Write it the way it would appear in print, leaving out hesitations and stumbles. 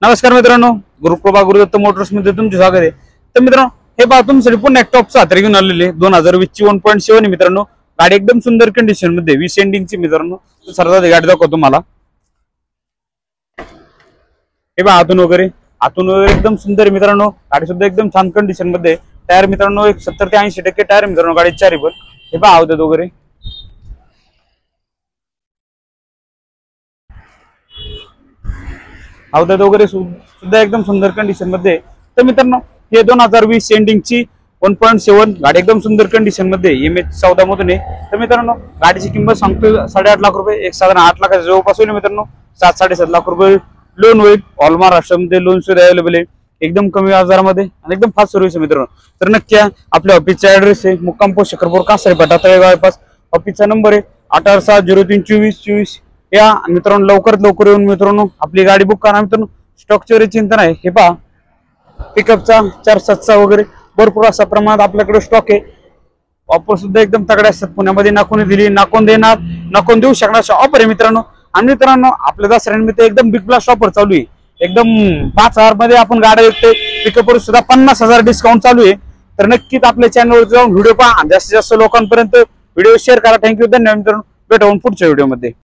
नमस्कार मित्रांनो, गुरुकृपा गुरुदत्त मोटर्स मध्ये तुमचे स्वागत आहे। तर मित्रांनो, हे पहा तुमच्यासाठी पुन्हा एक टॉपचा हातर घेऊन आलेले 2020 ची 1.7 मित्रांनो। गाडी एकदम सुंदर कंडिशन मध्ये 20 एंडिंग ची मित्रांनो। सर्वात गाडी दाखवतो तुम्हाला। हे पहा आतून वगैरे एकदम सुंदर मित्रांनो। गाडी सुद्धा एकदम छान कंडिशन मध्ये। टायर मित्रांनो एक 70 ते 80% टायर मित्रांनो गाडी चारी पण। हे पहा आवतात वगैरे अवधात वगैरे सुद्धा एकदम सुंदर कंडिशन मध्ये। तर मित्रांनो हे 2020 एंडिंग ची 1.7 गाडी एकदम सुंदर कंडिशन मध्ये MH14 मधून आहे। तर मित्रांनो गाडीची किंमत सांगतो 8.5 लाख रुपये, एक साधारण 8 लाखाच्या जवळपास होईल मित्रांनो। 7-7.5 लाख रुपये लोन होईल। ऑल महाराष्ट्रामध्ये लोन सुविधा अवेलेबल आहे एकदम कमी व्याजामध्ये आणि एकदम फास्ट सर्व्हिस आहे मित्रांनो। तर नक्की आपल्या ऑफिसचा ऍड्रेस आहे मुक्काम पोस्ट शकरपूर कासारीपाटा तळेगाव पास। ऑफिसचा नंबर आहे 886032424। या मित्रांनो लवकरात लवकर येऊन मित्रांनो आपली गाडी बुक करा मित्रांनो। स्टॉकची चिंता नाही। हे पहा पिकअपचा 4.7चा वगैरे भरपूर असा प्रमाणात आपल्याकडे स्टॉक आहे। ऑफर सुद्धा एकदम तगडे असतात। पुण्यामध्ये नाकोनी दिली, नाकोन देणार, नाकोन देऊ शकणार ऑफर आहे मित्रांनो। आणि मित्रांनो आपल्या दसऱ्यानिमित्त एकदम बिग ब्लास्ट ऑफर चालू आहे। एकदम 5,000 मध्ये आपण गाडी विकते। पिकअपवर सुद्धा 50,000 डिस्काउंट चालू आहे। तर नक्कीच आपल्या चॅनलवर जाऊन व्हिडिओ पहा, जास्तीत जास्त लोकांपर्यंत व्हिडिओ शेअर करा। थँक्यू, धन्यवाद मित्रांनो। भेटू पुढच्या व्हिडिओमध्ये।